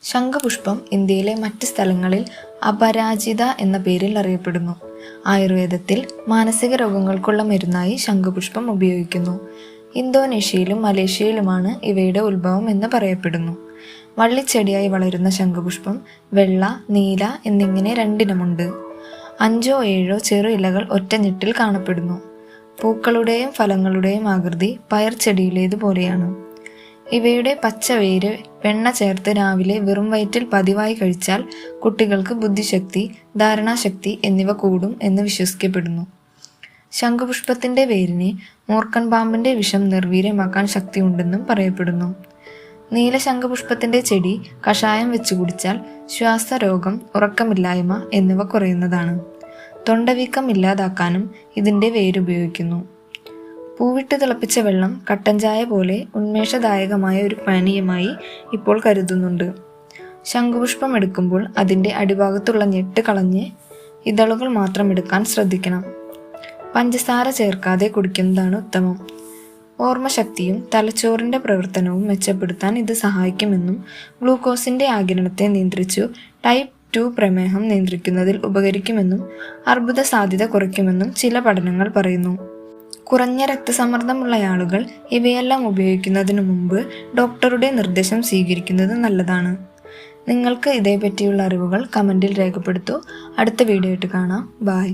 ശംഖുപുഷ്പം ഇന്ത്യയിലെ മറ്റ് സ്ഥലങ്ങളിൽ അപരാജിത എന്ന പേരിൽ അറിയപ്പെടുന്നു. ആയുർവേദത്തിൽ മാനസിക രോഗങ്ങൾക്കുള്ള മരുന്നായി ശംഖുപുഷ്പം ഉപയോഗിക്കുന്നു. ഇന്തോനേഷ്യയിലും മലേഷ്യയിലുമാണ് ഇവയുടെ ഉത്ഭവം എന്ന് പറയപ്പെടുന്നു. വള്ളിച്ചെടിയായി വളരുന്ന ശംഖുപുഷ്പം വെള്ള, നീല എന്നിങ്ങനെ രണ്ടിനമുണ്ട്. 5-7 ചെറു ഇലകൾ ഒറ്റഞ്ഞെട്ടിൽ കാണപ്പെടുന്നു. പൂക്കളുടെയും ഫലങ്ങളുടെയും ആകൃതി പയർ ചെടിയിലേതുപോലെയാണ്. ഇവയുടെ പച്ചവേര് വെണ്ണ ചേർത്ത് രാവിലെ വെറും വയറ്റിൽ പതിവായി കഴിച്ചാൽ കുട്ടികൾക്ക് ബുദ്ധിശക്തി, ധാരണാശക്തി എന്നിവ കൂടും എന്ന് വിശ്വസിക്കപ്പെടുന്നു. ശംഖുപുഷ്പത്തിന്റെ വേരിന് മൂർഖൻ പാമ്പിന്റെ വിഷം നിർവീര്യമാക്കാൻ ശക്തിയുണ്ടെന്നും പറയപ്പെടുന്നു. നീല ശംഖുപുഷ്പത്തിന്റെ ചെടി കഷായം വെച്ച് കുടിച്ചാൽ ശ്വാസരോഗം, ഉറക്കമില്ലായ്മ എന്നിവ കുറയുന്നതാണ്. തൊണ്ടവീക്കം ഇല്ലാതാക്കാനും ഇതിന്റെ വേരുപയോഗിക്കുന്നു. പൂവിട്ട് തിളപ്പിച്ച വെള്ളം കട്ടൻ ചായ പോലെ ഉന്മേഷദായകമായ ഒരു പാനീയമായി ഇപ്പോൾ കരുതുന്നുണ്ട്. ശംഖുപുഷ്പം എടുക്കുമ്പോൾ അതിൻ്റെ അടിഭാഗത്തുള്ള ഞെട്ട് കളഞ്ഞ് ഇതളുകൾ മാത്രം എടുക്കാൻ ശ്രദ്ധിക്കണം. പഞ്ചസാര ചേർക്കാതെ കുടിക്കുന്നതാണ് ഉത്തമം. ഓർമ്മശക്തിയും തലച്ചോറിൻ്റെ പ്രവർത്തനവും മെച്ചപ്പെടുത്താൻ ഇത് സഹായിക്കുമെന്നും ഗ്ലൂക്കോസിൻ്റെ ആഗിരണത്തെ നിയന്ത്രിച്ചു ടൈപ്പ് 2 പ്രമേഹം നിയന്ത്രിക്കുന്നതിൽ ഉപകരിക്കുമെന്നും അർബുദ സാധ്യത കുറയ്ക്കുമെന്നും ചില പഠനങ്ങൾ പറയുന്നു. കുറഞ്ഞ രക്തസമ്മർദ്ദമുള്ള ആളുകൾ ഇവയെല്ലാം ഉപയോഗിക്കുന്നതിനു മുമ്പ് ഡോക്ടറുടെ നിർദ്ദേശം സ്വീകരിക്കുന്നത് നല്ലതാണ്. നിങ്ങൾക്ക് ഇതേപറ്റിയുള്ള അറിവുകൾ കമൻറ്റിൽ രേഖപ്പെടുത്തൂ. അടുത്ത വീഡിയോ ആയിട്ട് കാണാം. ബൈ.